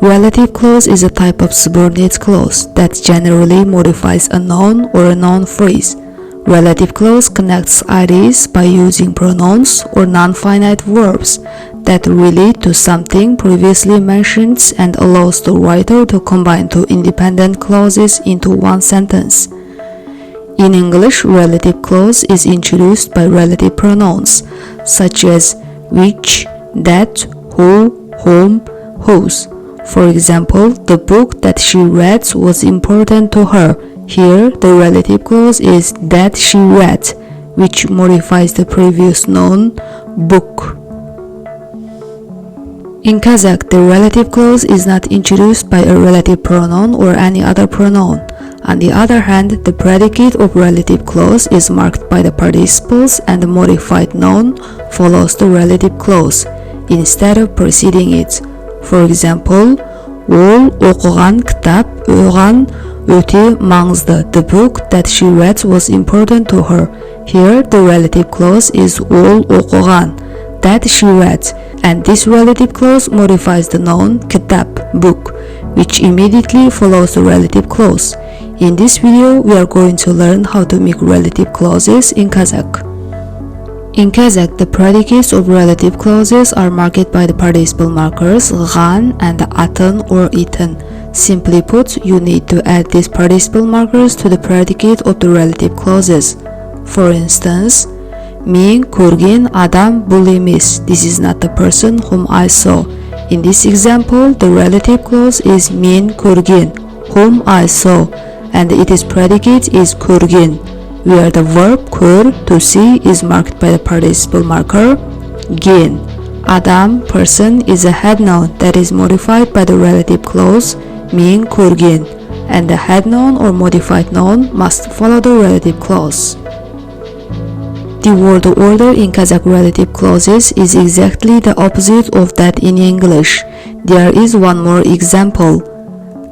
Relative clause is a type of subordinate clause that generally modifies a noun or a noun phrase. Relative clause connects ideas by using pronouns or non-finite verbs that relate to something previously mentioned and allows the writer to combine two independent clauses into one sentence. In English, relative clause is introduced by relative pronouns such as which, that, who, whom, whose. For example, the book that she read was important to her. Here, the relative clause is that she read, which modifies the previous noun, book. In Kazakh, the relative clause is not introduced by a relative pronoun or any other pronoun. On the other hand, the predicate of relative clause is marked by the participles and the modified noun follows the relative clause instead of preceding it. For example, ол оқыған кітап оған өте маңызды. The book that she read was important to her. Here, the relative clause is ол оқыған, that she read, and this relative clause modifies the noun кітап, book, which immediately follows the relative clause. In this video, we are going to learn how to make relative clauses in Kazakh. In Kazakh, the predicates of relative clauses are marked by the participle markers ghan and атын or iten. Simply put, you need to add these participle markers to the predicate of the relative clauses. For instance, мен көрген адам бұл емес. This is not the person whom I saw. In this example, the relative clause is мен көрген, whom I saw, and its predicate is көрген, where the verb kör, to see, is marked by the participle marker gen. Adam, person, is a head noun that is modified by the relative clause мен көрген, and the head noun or modified noun must follow the relative clause. The word order in Kazakh relative clauses is exactly the opposite of that in English. There is one more example.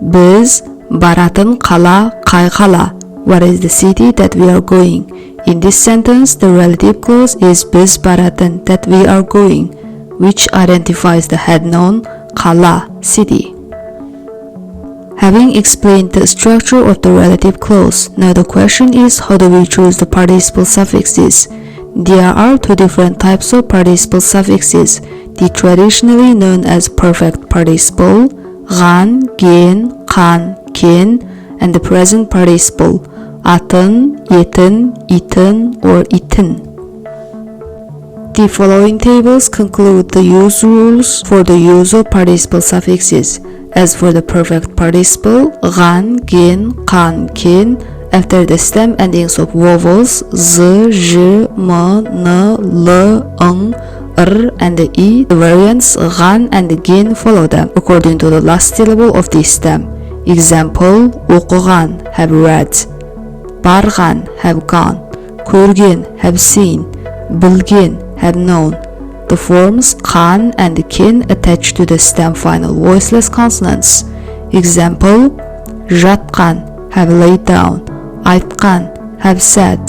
Biz баратын қала қай қала? What is the city that we are going? In this sentence, the relative clause is biz баратын, that we are going, which identifies the head noun қала, city. Having explained the structure of the relative clause, now the question is how do we choose the participle suffixes? There are two different types of participle suffixes, the traditionally known as perfect participle, ған, ген, қан, кен, and the present participle, атын, етін, iten, or iten. The following tables conclude the use rules for the use of participle suffixes. As for the perfect participle, ған, ген, қан, кен, after the stem endings of vowels z, j, m, n, l, ng, and the e, the variants ған and gen follow them according to the last syllable of the stem. Example, оқыған, have read, барған, have gone, көрген, have seen, білген, have known. The forms қан and кен attach to the stem final voiceless consonants. Example, жатқан, have laid down, айтқан, have said,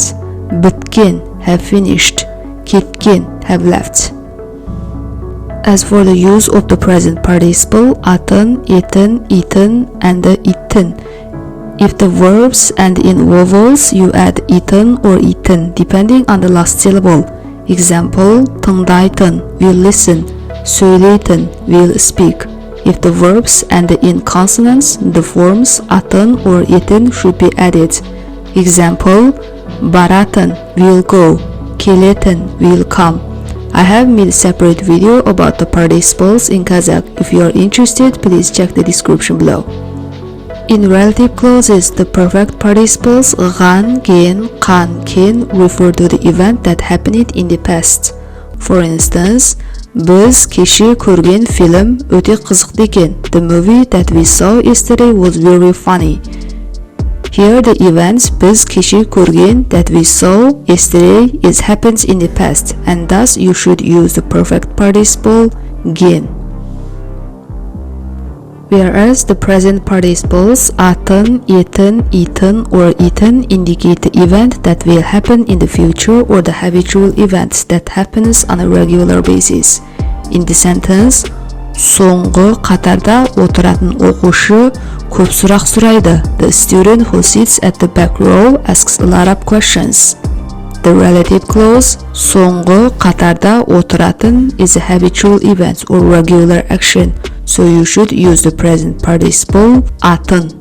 біткен, have finished, кеткен, have left. As for the use of the present participle, атын, етін, iten, and the iten. If the verbs end in vowels, you add iten or iten depending on the last syllable. Example, тыңдайтын, will listen, сөйлейтін, will speak. If the verbs end in consonants, the forms атын or iten should be added. Example, баратын, will go, келетін, will come. I have made a separate video about the participles in Kazakh. If you are interested, please check the description below. In relative clauses, the perfect participles ған, ген, қан, кен refer to the event that happened in the past. For instance, біз кеше көрген film өте қызықты екен. The movie that we saw yesterday was very funny. Here the events biz kişi көрген that we saw yesterday is happens in the past, and thus you should use the perfect participle gen. Whereas the present participles атын, етін, iten, or iten indicate the event that will happen in the future or the habitual event that happens on a regular basis. In the sentence, Соңғы қатарда отыратын оқушы көп сұрақ сұрайды. The student who sits at the back row asks a lot of questions. The relative clause соңғы қатарда отыратын is a habitual event or regular action, so you should use the present participle атын.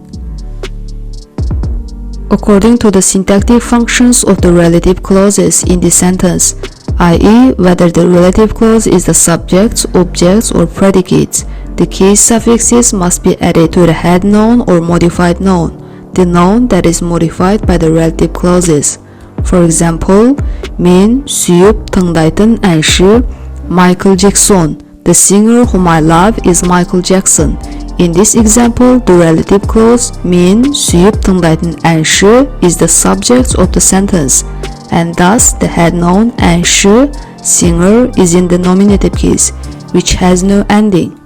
According to the syntactic functions of the relative clauses in this sentence, i.e. whether the relative clause is the subject, object, or predicate, the case suffixes must be added to the head noun or modified noun, the noun that is modified by the relative clauses. For example, мен сүйіп тыңдайтын әнші Michael Jackson. The singer whom I love is Michael Jackson. In this example, the relative clause мен сүйіп тыңдайтын әнші is the subject of the sentence, and thus the head noun әнші, singer, is in the nominative case, which has no ending.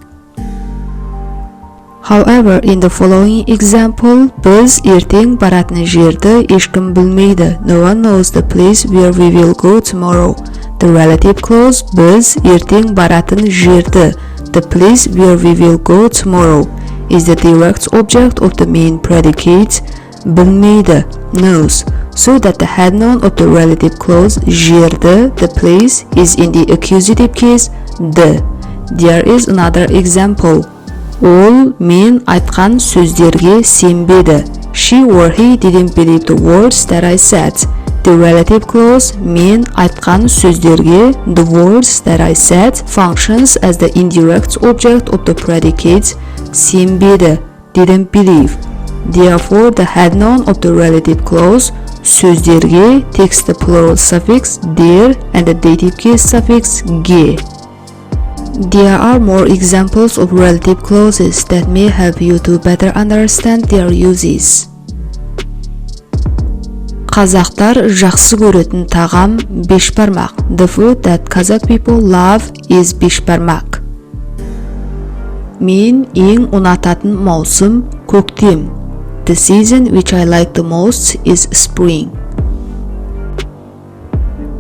However, in the following example, biz ертең баратын жерді ешкім білмейді. No one knows the place where we will go tomorrow. The relative clause biz ертең баратын жерді, the place where we will go tomorrow, is the direct object of the main predicate білмейді, knows, so that the head noun of the relative clause жерді, the place, is in the accusative case the. There is another example. Ол мен айтқан сөздерге сенбеді. She or he didn't believe the words that I said. The relative clause мен айтқан сөздерге, the words that I said, functions as the indirect object of the predicate сенбеді, didn't believe. Therefore, the head noun of the relative clause сөздерге takes the plural suffix der and the dative case suffix ge. There are more examples of relative clauses that may help you to better understand their uses. Қазақтар жақсы көретін тағам бешбармақ. The food that Kazakh people love is бешбармақ. Мен ең ұнататын маусым көктем. The season which I like the most is spring.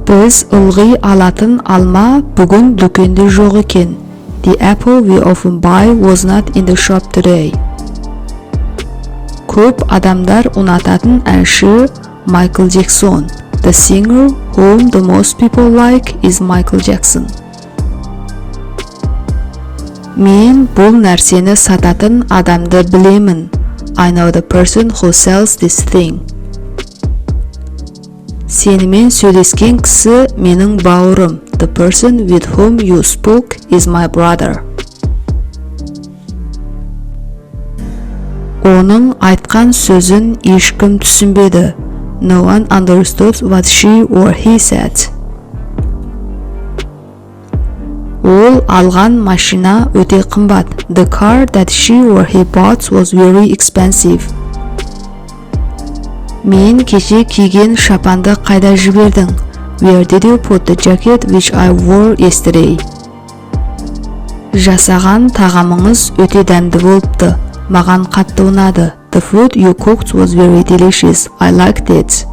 Біз ылғи алатын алма бүгін дүкенде жоқ екен. The apple we often buy was not in the shop today. Көп адамдар ұнататын әнші Michael Jackson. The singer whom the most people like is Michael Jackson. Мен бұл нәрсені сататын адамды білемін. I know the person who sells this thing. Сенімен сөйлескен кісі менің бауырым. The person with whom you spoke is my brother. Оның айтқан сөзін ешкім түсінбеді. No one understood what she or he said. Ол алған машина өте қымбат. The car that she or he bought was very expensive. Мен кеше киген шапанды қайда жібердің? Where did you put the jacket which I wore yesterday? Жасаған тағамыңыз өте дәмді болыпты. Маған қатты ұнады. The food you cooked was very delicious. I liked it.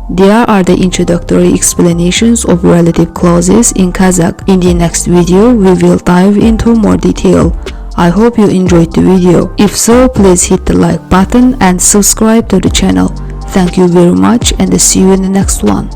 There are the introductory explanations of relative clauses in Kazakh. In the next video, we will dive into more detail. I hope you enjoyed the video. If so, please hit the like button and subscribe to the channel. Thank you very much and see you in the next one.